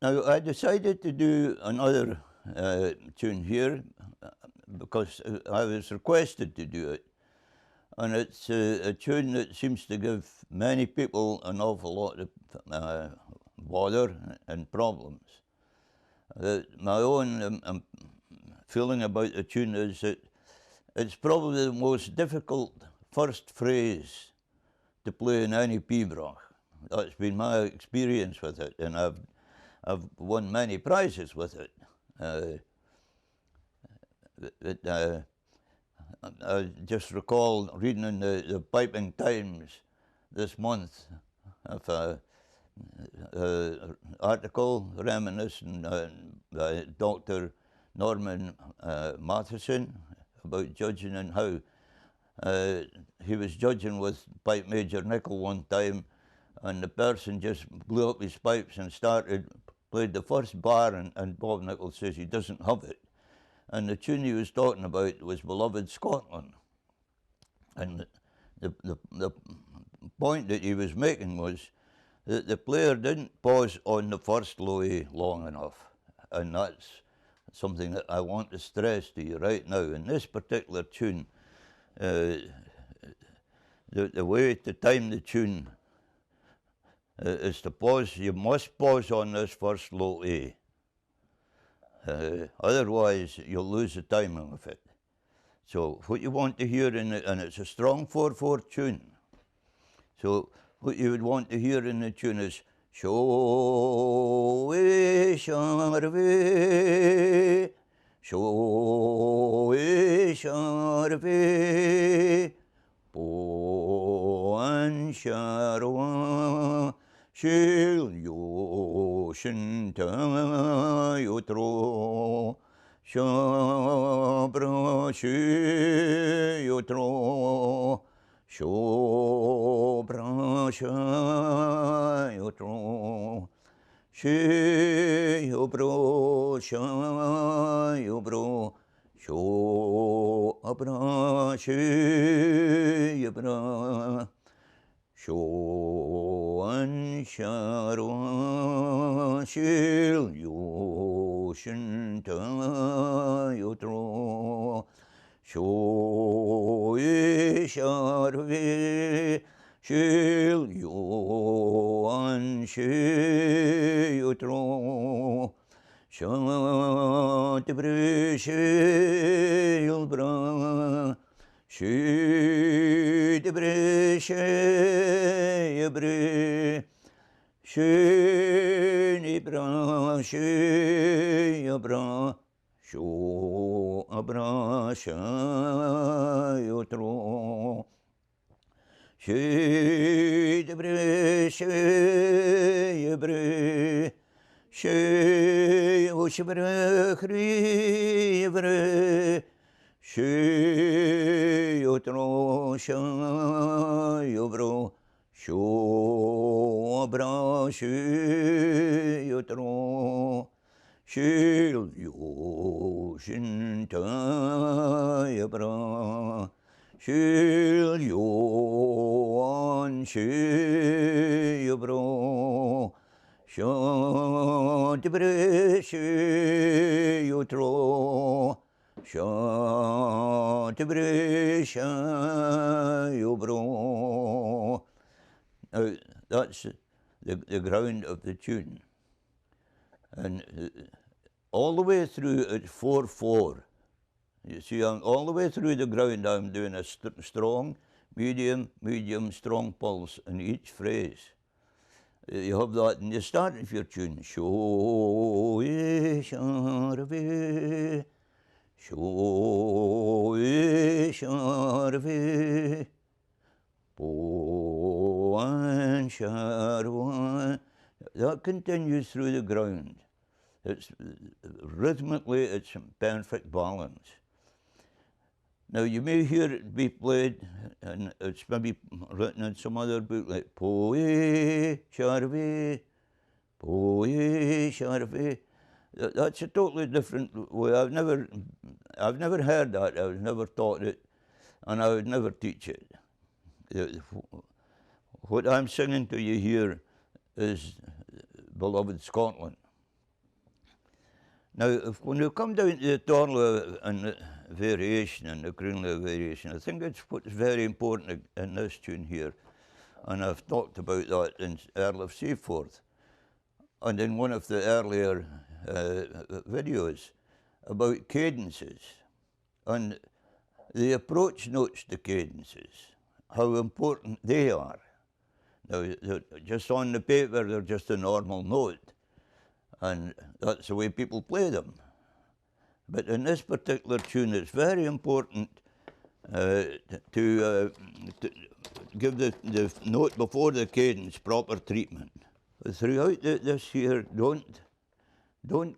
Now, I decided to do another tune here because I was requested to do it. And it's a tune that seems to give many people an awful lot of bother and problems. My own feeling about the tune is that it's probably the most difficult first phrase to play in any piobaireachd. That's been my experience with it, and I've won many prizes with it. I just recall reading in the Piping Times this month of an article reminiscing by Dr. Norman Matheson about judging and how he was judging with Pipe Major Nickel one time, and the person just blew up his pipes and played the first bar, and Bob Nickel says he doesn't have it. And the tune he was talking about was Beloved Scotland. And the point that he was making was that the player didn't pause on the first low A long enough. And that's something that I want to stress to you right now. In this particular tune, the way to time the tune is to pause. You must pause on this first low A. Otherwise, you'll lose the timing of it. So what you want to hear in it, and it's a strong 4/4 tune. So what you would want to hear in the tune is Showe Sharve, Showe Sharve, Boan Sharwa, Shil Yoshinta Yotro, Shabra Shi Yotro, Shobra Sha Yotro, Shi Yobro Sha Yobro, Shobra Shi Yobra, Shoan Sharwa Shil Yoshinta Yotro, Shoe Sharve Shil Yoan She Yotro, Shantibre Shil Bra, She debre she bre, she nibra she abra, sho abra sha yotro, she debre she bre, she oshbre khri bre. She yotro sha yobro, sho abra she yotro, shil yoshinta yabra, shil yoan she yobro, shantibre she yotro, Shantibre Yobro. Now, that's the ground of the tune. And all the way through it's 4/4. You see, all the way through the ground I'm doing a strong, medium, strong pulse in each phrase. You have that in the start of your tune. Shoe Sharve. Showe Sharve, Boan Sharwan. That continues through the ground. It's rhythmically, it's in perfect balance. Now you may hear it be played, and it's maybe written in some other book like Poe Sharve, Poe Sharve. That's a totally different way. I've never heard that. I was never taught it, and I would never teach it. What I'm singing to you here is Beloved Scotland. Now, when you come down to the Torla and the variation and the Greenlaw variation, I think it's what's very important in this tune here, and I've talked about that in Earl of Seaforth and in one of the earlier videos about cadences and the approach notes to cadences, how important they are. Now, just on the paper, they're just a normal note, and that's the way people play them. But in this particular tune, it's very important to give the note before the cadence proper treatment. Throughout this here, don't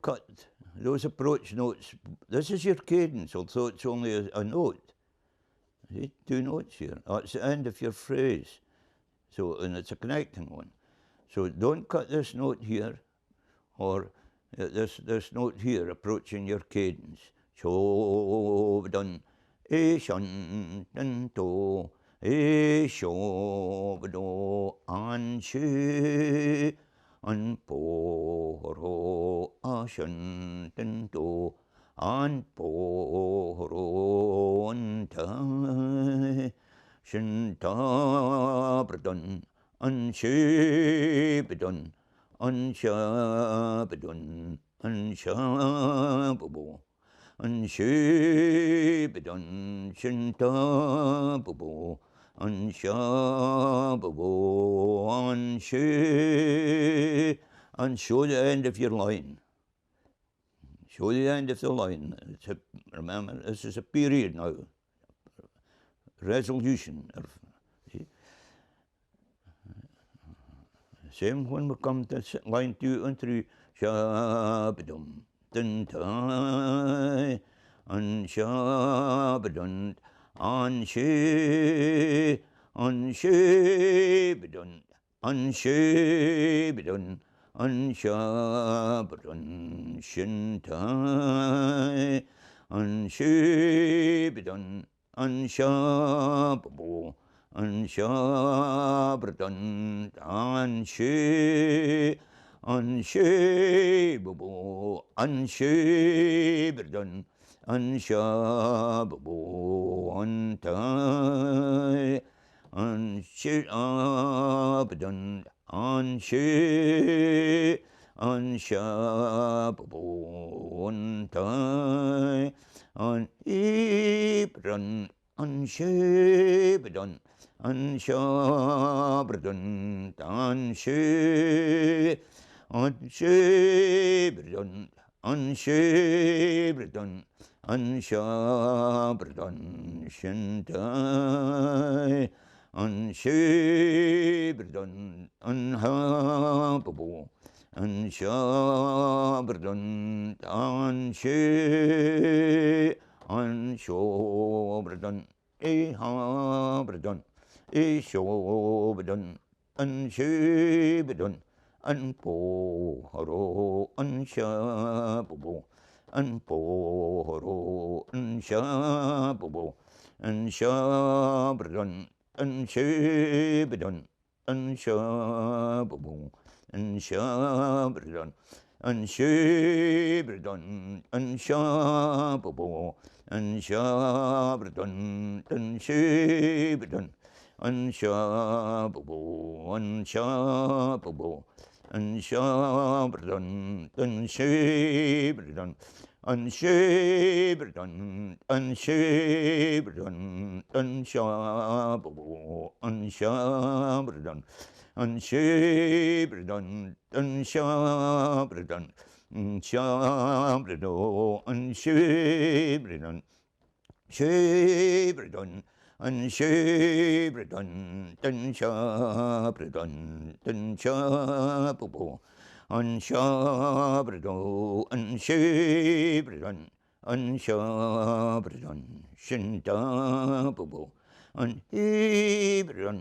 cut those approach notes. This is your cadence, although it's only a note. See, 2 notes here. That's the end of your phrase. So, and it's a connecting one. So don't cut this note here, or this note here approaching your cadence. Cho dun e shun dun to e sho do an shi an po ro a shun dun to an po ro an ta shin ta bradun an shi bidun Unshabedun, unshabubu, unshibedun, shintabubu, unshabubu, and show the end of your line. Show the end of the line. Remember, this is a period now. Resolution. Same when we come to line 2 and 3. Shabadum, dun tai, un shabadun, un she, bidun, un she, bidun, un shabadun, shin tai, un she, bidun, un shababu. Unshabradun, unshabubu, unshabradun, unshabubu, untai, unshabradun, unshabubu, untai, unibradun, unshabradun, unshabradun, unshabradun, unshabradun, unshabradun, shintai, unshabradun, unhababu, unshabradun, unshabradun, ehabradun, Ishobadun, Unshibadun, Unpohoro, Unshabubu, Unpohoro, Unshabubu, Unshabradun, Unshibadun, Unshabubu, Unshabradun, Unshibadun, Unshabubu, Unshabradun, Unshibadun, unshabubu, unshabubu, unshabradun, unshabradun, unshabradun, unshabradun, unshabubu, unshabradun, unshabradun, unshabradun, unshabradu, unshabradun, shabradun, unshabradun, unshabradun, unshabubu, unshabradu, unshabradun, unshabradun, shintabubu, unshabradun,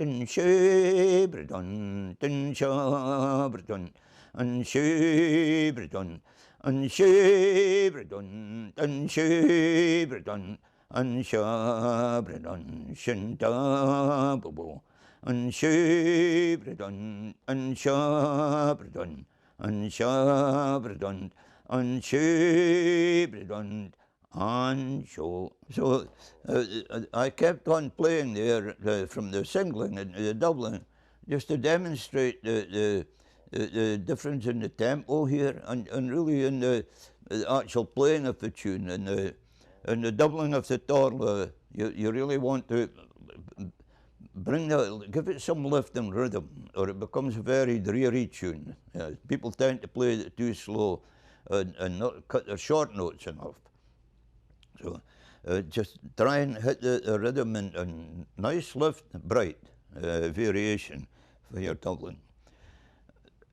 unshabradun, unshabradun, unshabradun, unshabradun, unshabradun, unshabradun, shintabubu, unshabradun, unshabradun, unshabradun, and shape and show. So I kept on playing there from the singling and the doubling, just to demonstrate the difference in the tempo here, and really in the actual playing of the tune, and the doubling of the torla. You really want to give it some lift and rhythm, or it becomes a very dreary tune. People tend to play it too slow and not cut their short notes enough. So just try and hit the rhythm and nice lift, bright variation for your doubling.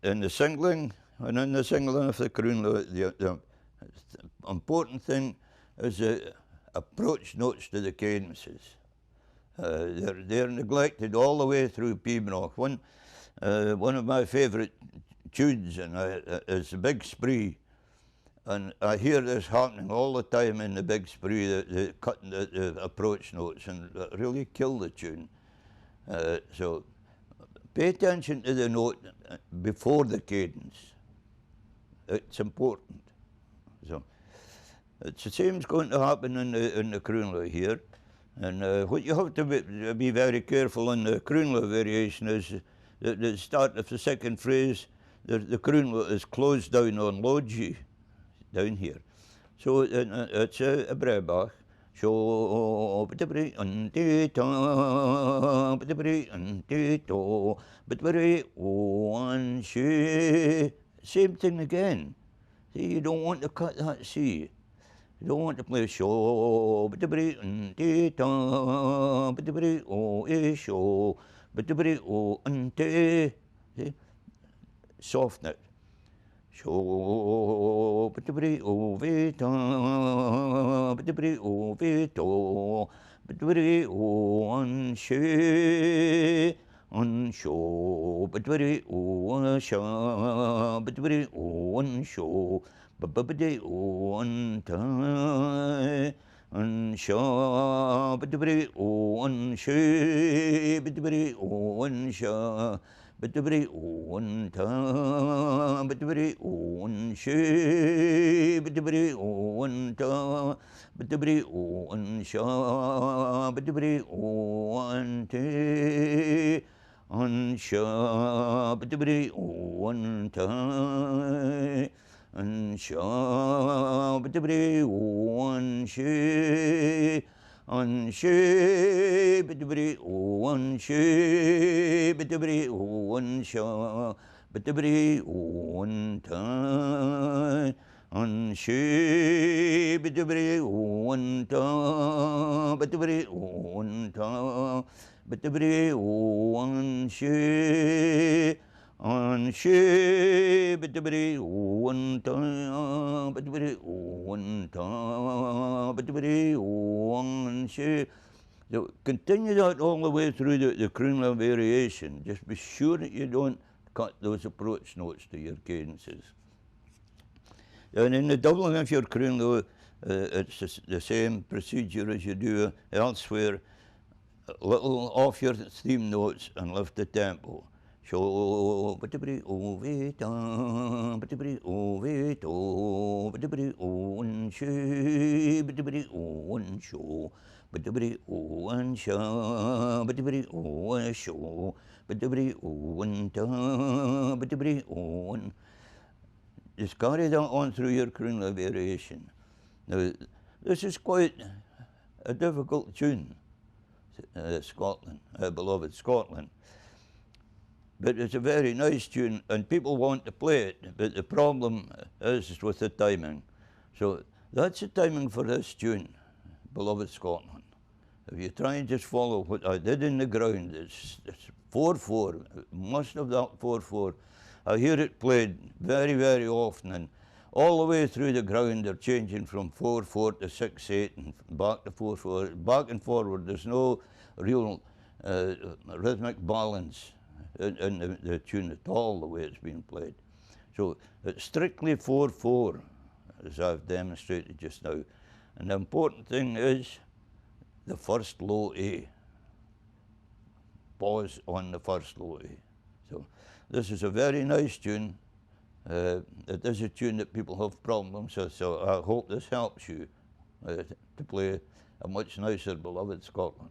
In the singling, and in the singling of the croon, the important thing is the approach notes to the cadences. They're neglected all the way through Piobaireachd. One of my favourite tunes is the Big Spree, and I hear this happening all the time in the Big Spree, the cutting the approach notes, and really kill the tune. So pay attention to the note before the cadence. It's important. So it's the same is going to happen in the croonla here. And what you have to be very careful in the croonla variation is the start of the second phrase, the croonla is closed down on low G, down here. So it's a brebach. So same thing again. See, you don't want to cut that C. You don't want to play show, see? Soften it. Show, unshow, but very one show, but very one show, but very one time, unshow, but very one show, but very one show. But the very one time, but the very one shape, but the very one time, but the very one shop, but the very one day, on shop, but the very one time, and shop, but the very one shape. On shape, but the one shape, but the one shaw, but the one time. On shape, but the one time, but the one time, but the one shape. On shape, but the one time, but the one time, but the one shape. So continue that all the way through the croonla variation. Just be sure that you don't cut those approach notes to your cadences. And in the doubling of your croonla, it's the same procedure as you do elsewhere. A little off your theme notes and lift the tempo. Show, but the bri over down, but the bri over to, but the bri one show, but the bri one show, but the bri one show, but the bri one show, but the bri one down, but the bri one. Just carry that on through your croonla variation. Now, this is quite a difficult tune, Scotland, beloved Scotland. But it's a very nice tune, and people want to play it, but the problem is with the timing. So that's the timing for this tune, beloved Scotland. If you try and just follow what I did in the ground, it's 4/4, must have that 4/4. I hear it played very, very often, and all the way through the ground they're changing from 4/4 to 6/8 and back to 4/4, back and forward. There's no real rhythmic balance in the tune at all, the way it's being played. So it's strictly 4/4, as I've demonstrated just now. And the important thing is the first low A. Pause on the first low A. So this is a very nice tune, It is a tune that people have problems with, so I hope this helps you to play a much nicer, beloved Scotland.